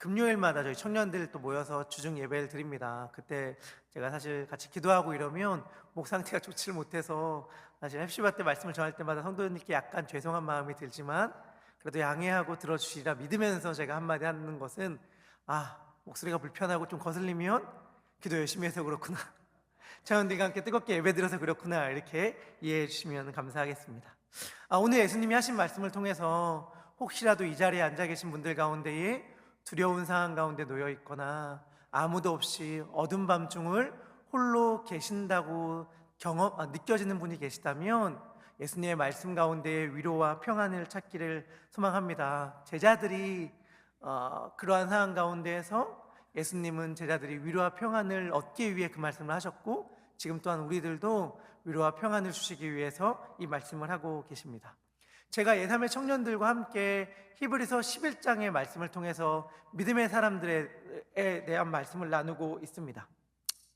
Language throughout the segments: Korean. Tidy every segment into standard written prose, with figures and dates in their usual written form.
금요일마다 저희 청년들 또 모여서 주중 예배를 드립니다. 그때 제가 사실 같이 기도하고 이러면 목 상태가 좋지를 못해서 사실 헵시바 때 말씀을 전할 때마다 성도님께 약간 죄송한 마음이 들지만 그래도 양해하고 들어주시리라 믿으면서 제가 한마디 하는 것은, 목소리가 불편하고 좀 거슬리면 기도 열심히 해서 그렇구나, 청년들과 함께 뜨겁게 예배드려서 그렇구나, 이렇게 이해해 주시면 감사하겠습니다. 오늘 예수님이 하신 말씀을 통해서 혹시라도 이 자리에 앉아 계신 분들 가운데에 두려운 상황 가운데 놓여 있거나 아무도 없이 어두운 밤중을 홀로 계신다고 느껴지는 분이 계시다면 예수님의 말씀 가운데 위로와 평안을 찾기를 소망합니다. 제자들이 그러한 상황 가운데에서 예수님은 제자들이 위로와 평안을 얻기 위해 그 말씀을 하셨고, 지금 또한 우리들도 위로와 평안을 주시기 위해서 이 말씀을 하고 계십니다. 제가 예삼의 청년들과 함께 히브리서 11장의 말씀을 통해서 믿음의 사람들에 대한 말씀을 나누고 있습니다.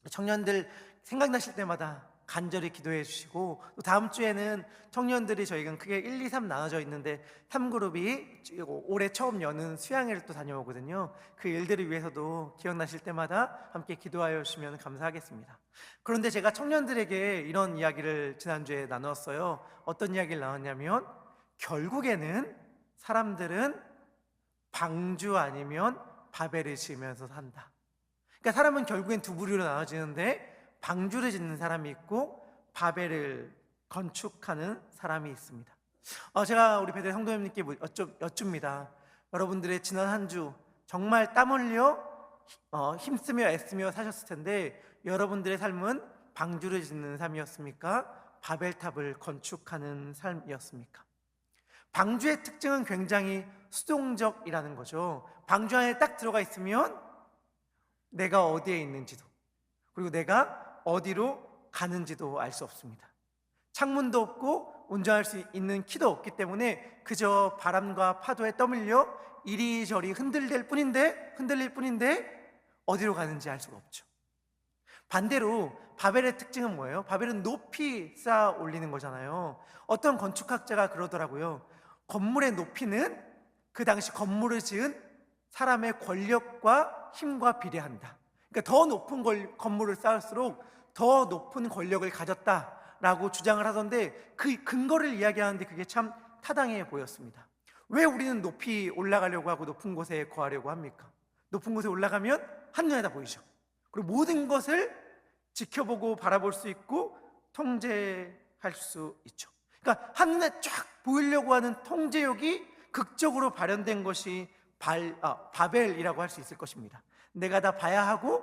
청년들 생각나실 때마다 간절히 기도해 주시고, 또 다음 주에는 청년들이 저희가 크게 1, 2, 3 나눠져 있는데 3그룹이 올해 처음 여는 수양회를 또 다녀오거든요. 그 일들을 위해서도 기억나실 때마다 함께 기도하여 주시면 감사하겠습니다. 그런데 제가 청년들에게 이런 이야기를 지난주에 나눴어요. 어떤 이야기를 나눴냐면, 결국에는 사람들은 방주 아니면 바벨을 지으면서 산다. 그러니까 사람은 결국엔 두 부류로 나눠지는데, 방주를 짓는 사람이 있고 바벨을 건축하는 사람이 있습니다. 제가 우리 베델 성도님께 여쭙니다. 여러분들의 지난 한 주 정말 땀 흘려 힘쓰며 애쓰며 사셨을 텐데, 여러분들의 삶은 방주를 짓는 삶이었습니까? 바벨탑을 건축하는 삶이었습니까? 방주의 특징은 굉장히 수동적이라는 거죠. 방주 안에 딱 들어가 있으면 내가 어디에 있는지도, 그리고 내가 어디로 가는지도 알 수 없습니다. 창문도 없고 운전할 수 있는 키도 없기 때문에 그저 바람과 파도에 떠밀려 이리저리 흔들릴 뿐인데 어디로 가는지 알 수가 없죠. 반대로 바벨의 특징은 뭐예요? 바벨은 높이 쌓아 올리는 거잖아요. 어떤 건축학자가 그러더라고요. 건물의 높이는 그 당시 건물을 지은 사람의 권력과 힘과 비례한다. 그러니까 더 높은 건물을 쌓을수록 더 높은 권력을 가졌다라고 주장을 하던데, 그 근거를 이야기하는데 그게 참 타당해 보였습니다. 왜 우리는 높이 올라가려고 하고 높은 곳에 거하려고 합니까? 높은 곳에 올라가면 한눈에 다 보이죠. 그리고 모든 것을 지켜보고 바라볼 수 있고 통제할 수 있죠. 그러니까 한눈에 쫙 보이려고 하는 통제욕이 극적으로 발현된 것이 바벨이라고 할 수 있을 것입니다. 내가 다 봐야 하고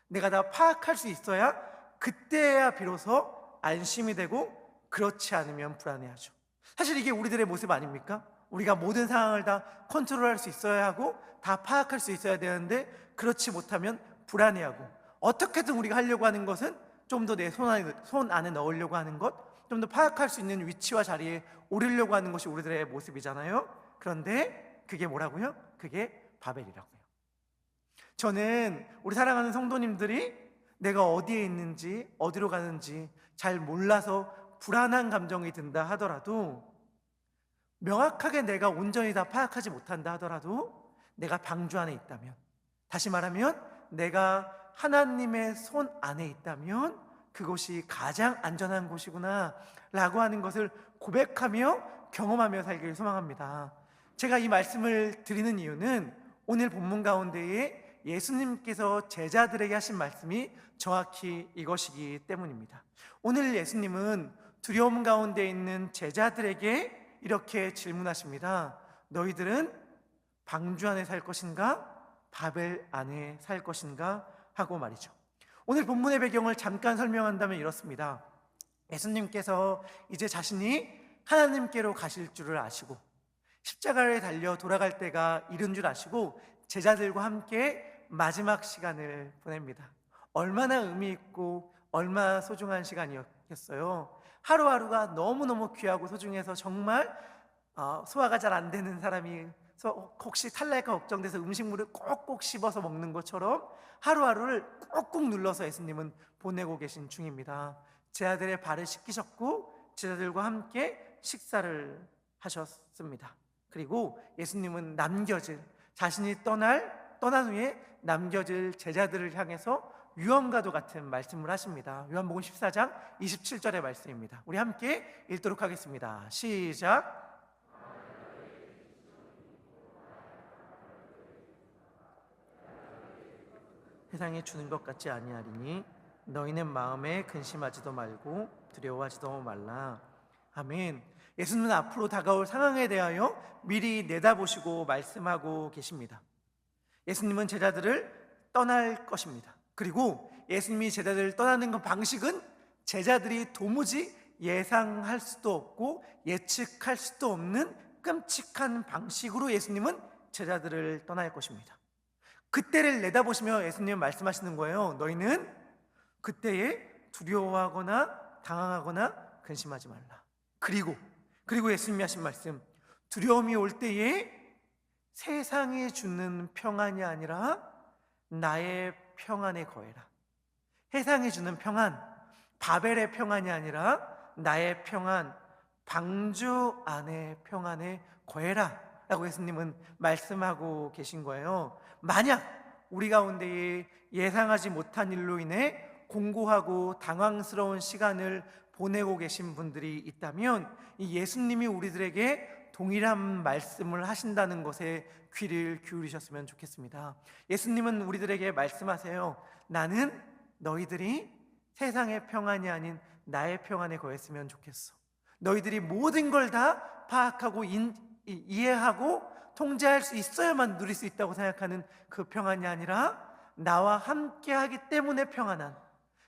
내가 다 파악할 수 있어야 그때야 비로소 안심이 되고, 그렇지 않으면 불안해하죠. 사실 이게 우리들의 모습 아닙니까? 우리가 모든 상황을 다 컨트롤할 수 있어야 하고 다 파악할 수 있어야 되는데, 그렇지 못하면 불안해하고, 어떻게든 우리가 하려고 하는 것은 좀 더 내 손 안에 넣으려고 하는 것, 좀 더 파악할 수 있는 위치와 자리에 오르려고 하는 것이 우리들의 모습이잖아요. 그런데 그게 뭐라고요? 그게 바벨이라고요. 저는 우리 사랑하는 성도님들이 내가 어디에 있는지 어디로 가는지 잘 몰라서 불안한 감정이 든다 하더라도, 명확하게 내가 온전히 다 파악하지 못한다 하더라도, 내가 방주 안에 있다면, 다시 말하면 내가 하나님의 손 안에 있다면 그곳이 가장 안전한 곳이구나 라고 하는 것을 고백하며 경험하며 살기를 소망합니다. 제가 이 말씀을 드리는 이유는 오늘 본문 가운데에 예수님께서 제자들에게 하신 말씀이 정확히 이것이기 때문입니다. 오늘 예수님은 두려움 가운데 있는 제자들에게 이렇게 질문하십니다. 너희들은 방주 안에 살 것인가? 바벨 안에 살 것인가? 하고 말이죠. 오늘 본문의 배경을 잠깐 설명한다면 이렇습니다. 예수님께서 이제 자신이 하나님께로 가실 줄을 아시고 십자가에 달려 돌아갈 때가 이른 줄 아시고 제자들과 함께 마지막 시간을 보냅니다. 얼마나 의미 있고 얼마나 소중한 시간이었겠어요. 하루하루가 너무너무 귀하고 소중해서 정말 소화가 잘 안 되는 사람이 혹시 탈날까 걱정돼서 음식물을 꼭꼭 씹어서 먹는 것처럼 하루하루를 꾹꾹 눌러서 예수님은 보내고 계신 중입니다. 제자들의 발을 씻기셨고 제자들과 함께 식사를 하셨습니다. 그리고 예수님은 자신이 떠난 후에 남겨질 제자들을 향해서 유언과도 같은 말씀을 하십니다. 요한복음 14장 27절의 말씀입니다. 우리 함께 읽도록 하겠습니다. 시작. 세상에 주는 것 같지 아니하리니 너희는 마음에 근심하지도 말고 두려워하지도 말라. 아멘. 예수님은 앞으로 다가올 상황에 대하여 미리 내다보시고 말씀하고 계십니다. 예수님은 제자들을 떠날 것입니다. 그리고 예수님이 제자들을 떠나는 그 방식은 제자들이 도무지 예상할 수도 없고 예측할 수도 없는 끔찍한 방식으로 예수님은 제자들을 떠날 것입니다. 그때를 내다보시며 예수님은 말씀하시는 거예요. 너희는 그때에 두려워하거나 당황하거나 근심하지 말라. 그리고 예수님이 하신 말씀, 두려움이 올 때에 세상이 주는 평안이 아니라 나의 평안에 거해라. 세상이 주는 평안, 바벨의 평안이 아니라 나의 평안, 방주 안의 평안에 거해라 라고 예수님은 말씀하고 계신 거예요. 만약 우리 가운데에 예상하지 못한 일로 인해 공고하고 당황스러운 시간을 보내고 계신 분들이 있다면 이 예수님이 우리들에게 동일한 말씀을 하신다는 것에 귀를 기울이셨으면 좋겠습니다. 예수님은 우리들에게 말씀하세요. 나는 너희들이 세상의 평안이 아닌 나의 평안에 거했으면 좋겠어. 너희들이 모든 걸 다 파악하고 이해하고 통제할 수 있어야만 누릴 수 있다고 생각하는 그 평안이 아니라 나와 함께하기 때문에 평안한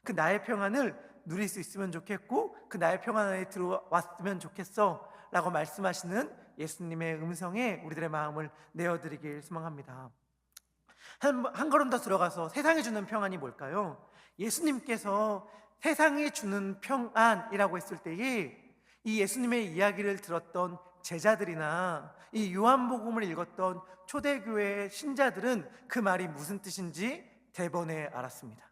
그 나의 평안을 누릴 수 있으면 좋겠고 그 나의 평안 안에 들어왔으면 좋겠어 라고 말씀하시는 예수님의 음성에 우리들의 마음을 내어드리길 소망합니다. 한 걸음 더 들어가서 세상이 주는 평안이 뭘까요? 예수님께서 세상이 주는 평안이라고 했을 때에 이 예수님의 이야기를 들었던 제자들이나 이 요한복음을 읽었던 초대교회 신자들은 그 말이 무슨 뜻인지 대번에 알았습니다.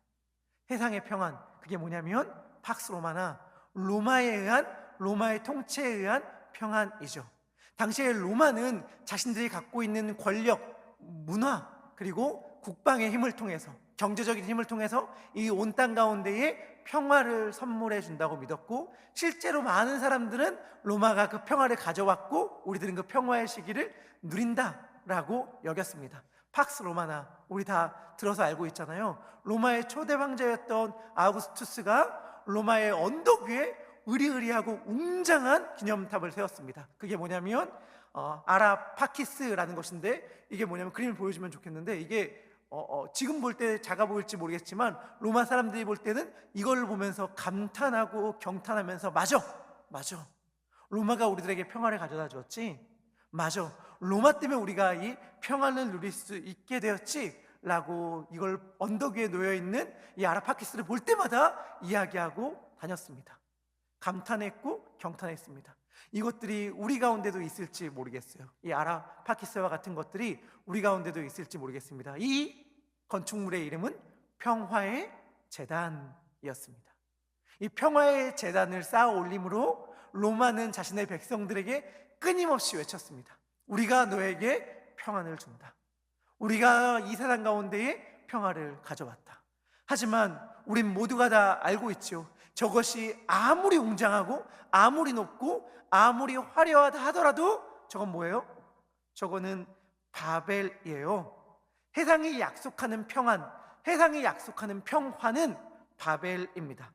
세상의 평안, 그게 뭐냐면 팍스 로마나 로마의 통치에 의한 평안이죠. 당시에 로마는 자신들이 갖고 있는 권력, 문화, 그리고 국방의 힘을 통해서, 경제적인 힘을 통해서 이 온 땅 가운데에 평화를 선물해 준다고 믿었고, 실제로 많은 사람들은 로마가 그 평화를 가져왔고 우리들은 그 평화의 시기를 누린다라고 여겼습니다. 팍스 로마나 우리 다 들어서 알고 있잖아요. 로마의 초대 황제였던 아우구스투스가 로마의 언덕 위에 으리으리하고 웅장한 기념탑을 세웠습니다. 그게 뭐냐면 아라파키스라는 것인데, 이게 뭐냐면 그림을 보여주면 좋겠는데, 이게 지금 볼 때 작아 보일지 모르겠지만 로마 사람들이 볼 때는 이걸 보면서 감탄하고 경탄하면서 맞아 로마가 우리들에게 평화를 가져다 주었지, 맞아 로마 때문에 우리가 이 평안을 누릴 수 있게 되었지 라고 이걸 언덕 위에 놓여있는 이 아라파키스를 볼 때마다 이야기하고 다녔습니다. 감탄했고 경탄했습니다. 이것들이 우리 가운데도 있을지 모르겠어요. 이 아라파키스와 같은 것들이 우리 가운데도 있을지 모르겠습니다. 이 건축물의 이름은 평화의 제단이었습니다. 이 평화의 제단을 쌓아 올림으로 로마는 자신의 백성들에게 끊임없이 외쳤습니다. 우리가 너에게 평안을 준다. 우리가 이 세상 가운데에 평화를 가져왔다. 하지만 우린 모두가 다 알고 있죠. 저것이 아무리 웅장하고 아무리 높고 아무리 화려하다 하더라도 저건 뭐예요? 저거는 바벨이에요. 세상이 약속하는 평안, 세상이 약속하는 평화는 바벨입니다.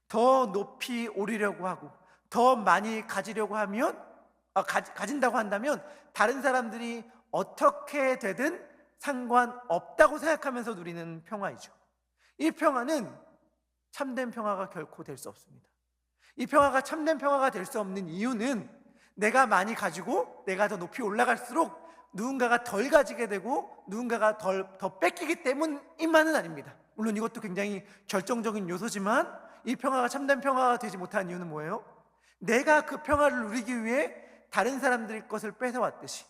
더 높이 오르려고 하고 더 많이 가지려고 하면 가진다고 한다면 다른 사람들이 어떻게 되든 상관없다고 생각하면서 누리는 평화이죠. 이 평화는 참된 평화가 결코 될 수 없습니다. 이 평화가 참된 평화가 될 수 없는 이유는 내가 많이 가지고 내가 더 높이 올라갈수록 누군가가 덜 가지게 되고 누군가가 더 뺏기기 때문만은 아닙니다. 물론 이것도 굉장히 결정적인 요소지만 이 평화가 참된 평화가 되지 못한 이유는 뭐예요? 내가 그 평화를 누리기 위해 다른 사람들의 것을 뺏어왔듯이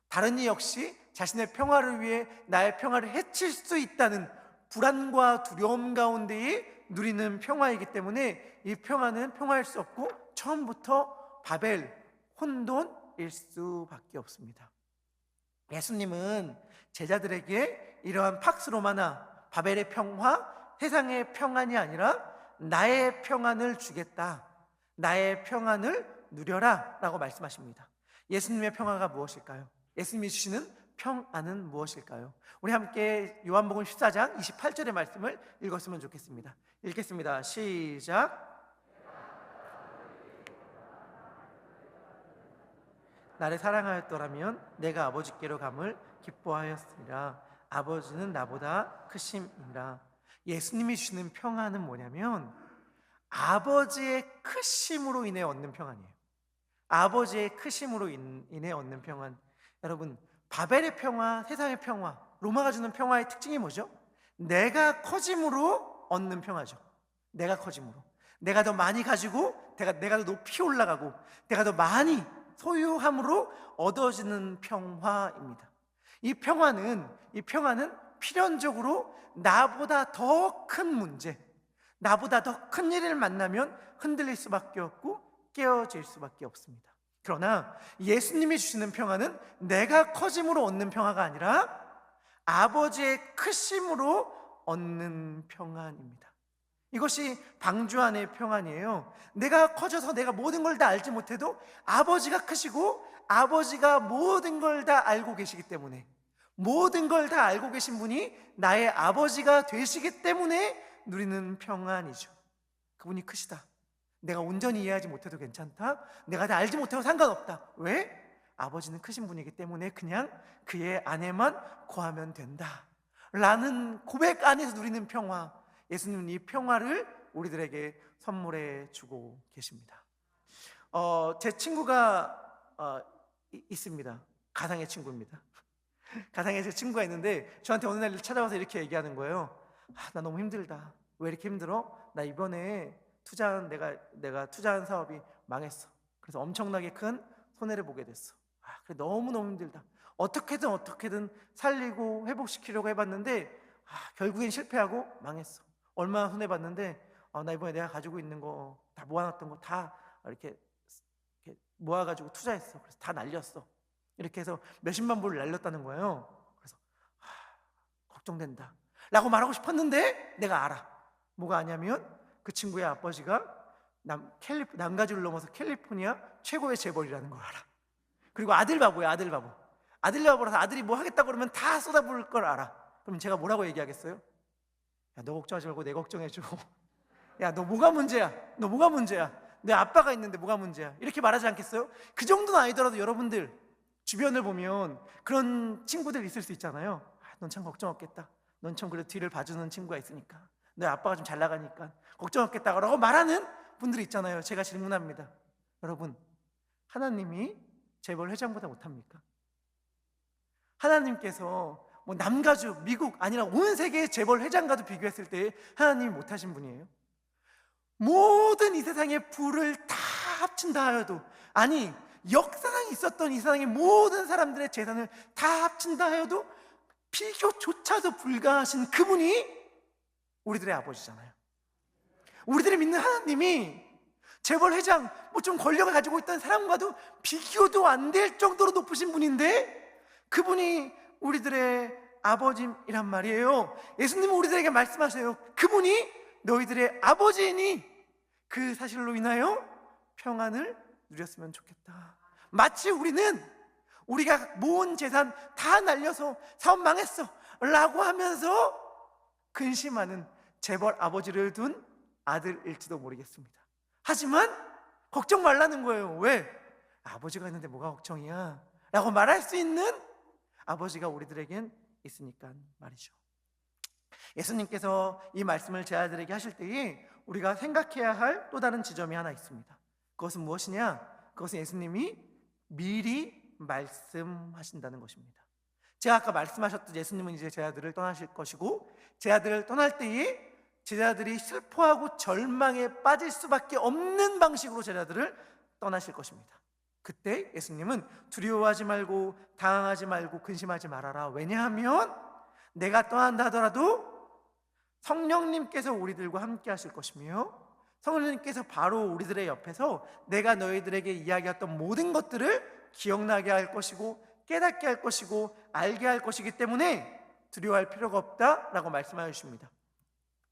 다른 이 역시 자신의 평화를 위해 나의 평화를 해칠 수 있다는 불안과 두려움 가운데에 누리는 평화이기 때문에 이 평화는 평화일 수 없고 처음부터 바벨, 혼돈일 수밖에 없습니다. 예수님은 제자들에게 이러한 팍스 로마나 바벨의 평화, 세상의 평안이 아니라 나의 평안을 주겠다, 나의 평안을 누려라 라고 말씀하십니다. 예수님의 평화가 무엇일까요? 예수님이 주시는 평안은 무엇일까요? 우리 함께 요한복음 14장 28절의 말씀을 읽었으면 좋겠습니다. 읽겠습니다. 시작. 나를 사랑하였더라면 내가 아버지께로 감을 기뻐하였으리라. 아버지는 나보다 크심이라. 예수님이 주시는 평안은 뭐냐면 아버지의 크심으로 인해 얻는 평안이에요. 아버지의 크심으로 인해 얻는 평안. 여러분, 바벨의 평화, 세상의 평화, 로마가 주는 평화의 특징이 뭐죠? 내가 커짐으로 얻는 평화죠. 내가 커짐으로, 내가 더 많이 가지고 내가 더 높이 올라가고 내가 더 많이 소유함으로 얻어지는 평화입니다. 이 평화는 필연적으로 나보다 더 큰 문제, 나보다 더 큰 일을 만나면 흔들릴 수밖에 없고 깨어질 수밖에 없습니다. 그러나 예수님이 주시는 평화는 내가 커짐으로 얻는 평화가 아니라 아버지의 크심으로 얻는 평안입니다. 이것이 방주 안의 평안이에요. 내가 커져서 내가 모든 걸 다 알지 못해도 아버지가 크시고 아버지가 모든 걸 다 알고 계시기 때문에, 모든 걸 다 알고 계신 분이 나의 아버지가 되시기 때문에 누리는 평안이죠. 그분이 크시다, 내가 온전히 이해하지 못해도 괜찮다, 내가 다 알지 못해도 상관없다. 왜? 아버지는 크신 분이기 때문에 그냥 그의 안에만 거하면 된다 라는 고백 안에서 누리는 평화. 예수님은 이 평화를 우리들에게 선물해 주고 계십니다. 제 친구가 있습니다. 가상의 친구입니다. 가상의 제 친구가 있는데 저한테 어느 날 찾아와서 이렇게 얘기하는 거예요. 나 너무 힘들다. 왜 이렇게 힘들어? 나 이번에 내가 투자한 사업이 망했어. 그래서 엄청나게 큰 손해를 보게 됐어. 그래, 너무너무 힘들다. 어떻게든 살리고 회복시키려고 해봤는데 결국엔 실패하고 망했어. 얼마나 손해봤는데 나 이번에 내가 가지고 있는 거 다 모아놨던 거 다 이렇게 모아가지고 투자했어. 그래서 다 날렸어. 이렇게 해서 몇십만 불을 날렸다는 거예요. 그래서 걱정된다 라고 말하고 싶었는데 내가 알아. 뭐가 아냐면 그 친구의 아버지가 남가주를 넘어서 캘리포니아 최고의 재벌이라는 걸 알아. 그리고 아들 바보야, 아들 바보. 아들 바보라서 아들이 뭐 하겠다고 그러면 다 쏟아부을 걸 알아. 그럼 제가 뭐라고 얘기하겠어요? 야, 너 걱정하지 말고 내 걱정해줘. 야, 너 뭐가 문제야? 너 뭐가 문제야? 내 아빠가 있는데 뭐가 문제야? 이렇게 말하지 않겠어요? 그 정도는 아니더라도 여러분들 주변을 보면 그런 친구들 있을 수 있잖아요. 넌 참 걱정 없겠다. 넌 참 그래도 뒤를 봐주는 친구가 있으니까, 너 아빠가 좀 잘 나가니까 걱정 없겠다 라고 말하는 분들이 있잖아요. 제가 질문합니다. 여러분, 하나님이 재벌 회장보다 못합니까? 하나님께서 뭐 남가주, 미국 아니라 온 세계의 재벌 회장과도 비교했을 때 하나님이 못하신 분이에요? 모든 이 세상의 부를 다 합친다 하여도, 아니 역사상에 있었던 이 세상의 모든 사람들의 재산을 다 합친다 하여도 비교조차도 불가하신 그분이 우리들의 아버지잖아요. 우리들이 믿는 하나님이 재벌 회장, 뭐 좀 권력을 가지고 있던 사람과도 비교도 안 될 정도로 높으신 분인데 그분이 우리들의 아버지이란 말이에요. 예수님은 우리들에게 말씀하세요. 그분이 너희들의 아버지이니 그 사실로 인하여 평안을 누렸으면 좋겠다. 마치 우리가 모은 재산 다 날려서 사업 망했어 라고 하면서 근심하는 재벌 아버지를 둔 아들일지도 모르겠습니다. 하지만 걱정 말라는 거예요. 왜? 아버지가 있는데 뭐가 걱정이야 라고 말할 수 있는 아버지가 우리들에겐 있으니까 말이죠. 예수님께서 이 말씀을 제 아들에게 하실 때에 우리가 생각해야 할 또 다른 지점이 하나 있습니다. 그것은 무엇이냐? 그것은 예수님이 미리 말씀하신다는 것입니다. 제가 아까 말씀하셨듯 예수님은 이제 제 아들을 떠나실 것이고, 제 아들을 떠날 때에 제자들이 슬퍼하고 절망에 빠질 수밖에 없는 방식으로 제자들을 떠나실 것입니다. 그때 예수님은 두려워하지 말고 당황하지 말고 근심하지 말아라. 왜냐하면 내가 떠난다 하더라도 성령님께서 우리들과 함께 하실 것이며, 성령님께서 바로 우리들의 옆에서 내가 너희들에게 이야기했던 모든 것들을 기억나게 할 것이고 깨닫게 할 것이고 알게 할 것이기 때문에 두려워할 필요가 없다라고 말씀하여 주십니다.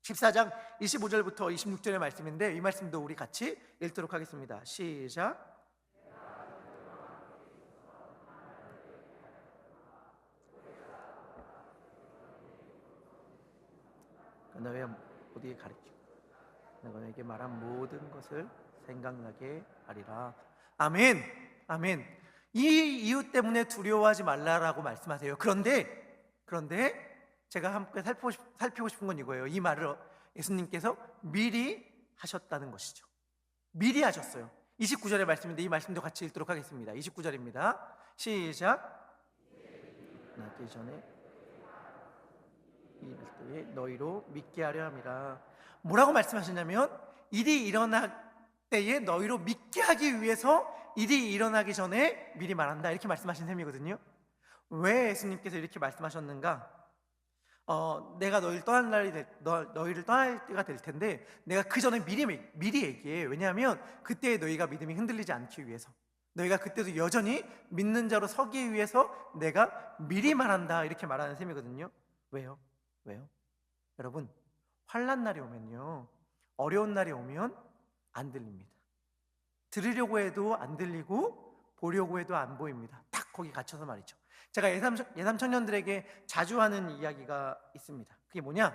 14장 25절부터 26절의 말씀인데 이 말씀도 우리 같이 읽도록 하겠습니다. 시작. 너희가 어디에 가르치고 내가 너에게 말한 모든 것을 생각나게 하리라. 아멘. 아멘. 이 이유 때문에 두려워하지 말라라고 말씀하세요. 그런데 제가 함께 살피고 싶은 건 이거예요. 이 말을 예수님께서 미리 하셨다는 것이죠. 미리 하셨어요. 29절의 말씀인데 이 말씀도 같이 읽도록 하겠습니다. 29절입니다. 시작. 나기 전에 이를 때에 너희로 믿게 하려 함이라. 뭐라고 말씀하셨냐면 일이 일어날 때에 너희로 믿게 하기 위해서 일이 일어나기 전에 미리 말한다, 이렇게 말씀하신 셈이거든요. 왜 예수님께서 이렇게 말씀하셨는가? 내가 너희를 떠날 때가 될 텐데 내가 그 전에 미리 얘기해. 왜냐하면 그때 너희가 믿음이 흔들리지 않기 위해서, 너희가 그때도 여전히 믿는 자로 서기 위해서 내가 미리 말한다, 이렇게 말하는 셈이거든요. 왜요? 여러분, 환난 날이 오면요, 어려운 날이 오면 안 들립니다. 들으려고 해도 안 들리고 보려고 해도 안 보입니다. 딱 거기 갇혀서 말이죠. 제가 예삼 청년들에게 자주 하는 이야기가 있습니다. 그게 뭐냐?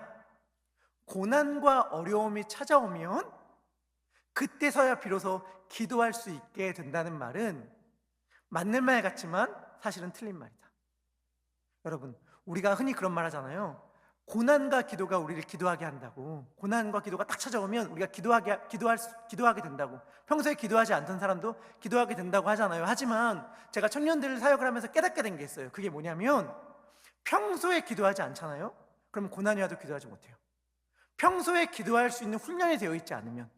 고난과 어려움이 찾아오면 그때서야 비로소 기도할 수 있게 된다는 말은 맞는 말 같지만 사실은 틀린 말이다. 여러분, 우리가 흔히 그런 말 하잖아요. 고난과 기도가 우리를 기도하게 한다고. 고난과 기도가 딱 찾아오면 우리가 기도하게 된다고. 평소에 기도하지 않던 사람도 기도하게 된다고 하잖아요. 하지만 제가 청년들 사역을 하면서 깨닫게 된 게 있어요. 그게 뭐냐면 평소에 기도하지 않잖아요. 그럼 고난이 와도 기도하지 못해요. 평소에 기도할 수 있는 훈련이 되어 있지 않으면,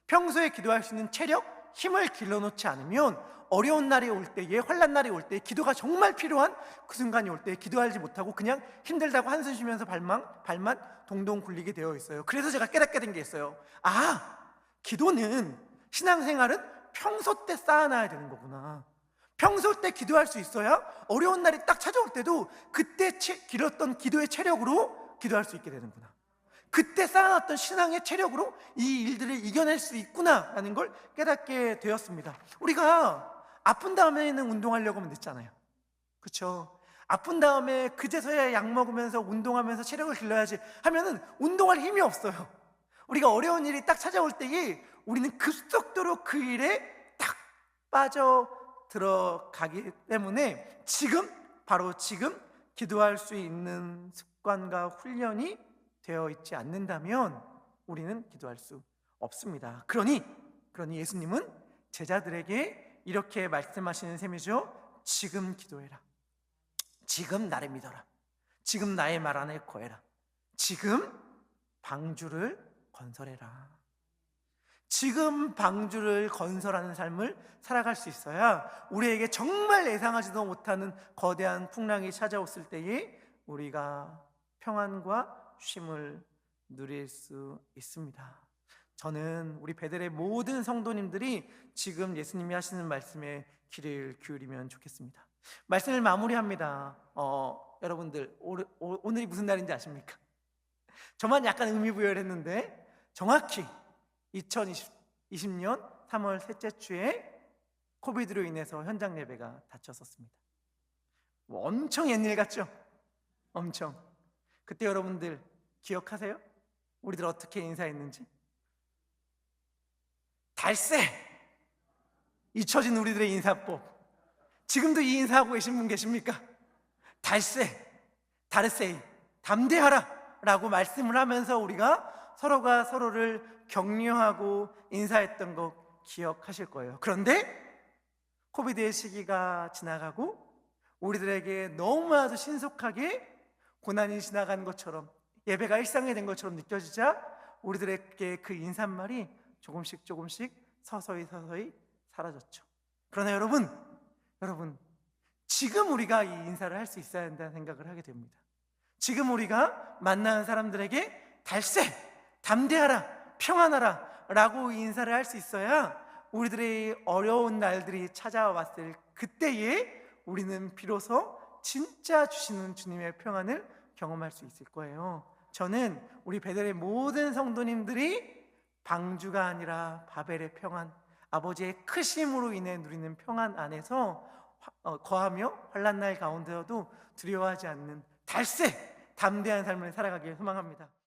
평소에 기도할 수 있는 체력, 힘을 길러놓지 않으면 어려운 날이 올 때에, 환난 날이 올 때에, 기도가 정말 필요한 그 순간이 올 때에 기도하지 못하고 그냥 힘들다고 한숨 쉬면서 발만 동동 굴리게 되어 있어요. 그래서 제가 깨닫게 된 게 있어요. 기도는, 신앙생활은 평소 때 쌓아놔야 되는 거구나. 평소 때 기도할 수 있어야 어려운 날이 딱 찾아올 때도 그때 길었던 기도의 체력으로 기도할 수 있게 되는구나. 그때 쌓아놨던 신앙의 체력으로 이 일들을 이겨낼 수 있구나라는 걸 깨닫게 되었습니다. 우리가 아픈 다음에는 운동하려고 하면 늦잖아요. 그렇죠? 아픈 다음에 그제서야 약 먹으면서 운동하면서 체력을 길러야지 하면은 운동할 힘이 없어요. 우리가 어려운 일이 딱 찾아올 때에 우리는 급속도로 그 일에 딱 빠져 들어가기 때문에 바로 지금 기도할 수 있는 습관과 훈련이 되어 있지 않는다면 우리는 기도할 수 없습니다. 그러니 예수님은 제자들에게 이렇게 말씀하시는 셈이죠. 지금 기도해라. 지금 나를 믿어라. 지금 나의 말 안에 거해라. 지금 방주를 건설해라. 지금 방주를 건설하는 삶을 살아갈 수 있어야 우리에게 정말 예상하지도 못하는 거대한 풍랑이 찾아왔을 때에 우리가 평안과 쉼을 누릴 수 있습니다. 저는 우리 베델의 모든 성도님들이 지금 예수님이 하시는 말씀에 귀를 기울이면 좋겠습니다. 말씀을 마무리합니다. 여러분들 오늘이 무슨 날인지 아십니까? 저만 약간 의미부여를 했는데 정확히 2020년 3월 셋째 주에 코비드로 인해서 현장 예배가 닫혔었습니다. 엄청 옛일 같죠? 엄청. 그때 여러분들 기억하세요? 우리들 어떻게 인사했는지? 달세! 잊혀진 우리들의 인사법. 지금도 이 인사하고 계신 분 계십니까? 달세, 다르세이, 담대하라 라고 말씀을 하면서 우리가 서로가 서로를 격려하고 인사했던 거 기억하실 거예요. 그런데 코비드의 시기가 지나가고 우리들에게 너무나도 신속하게 고난이 지나간 것처럼, 예배가 일상이 된 것처럼 느껴지자 우리들에게 그 인사말이 조금씩 서서히 사라졌죠. 그러나 여러분, 지금 우리가 이 인사를 할 수 있어야 한다는 생각을 하게 됩니다. 지금 우리가 만나는 사람들에게 달세, 담대하라, 평안하라 라고 인사를 할 수 있어야 우리들의 어려운 날들이 찾아왔을 그때에 우리는 비로소 진짜 주시는 주님의 평안을 경험할 수 있을 거예요. 저는 우리 베델의 모든 성도님들이 방주가 아니라 바벨의 평안, 아버지의 크심으로 인해 누리는 평안 안에서 거하며 환난 날 가운데서도 두려워하지 않는 달새 담대한 삶을 살아가길 소망합니다.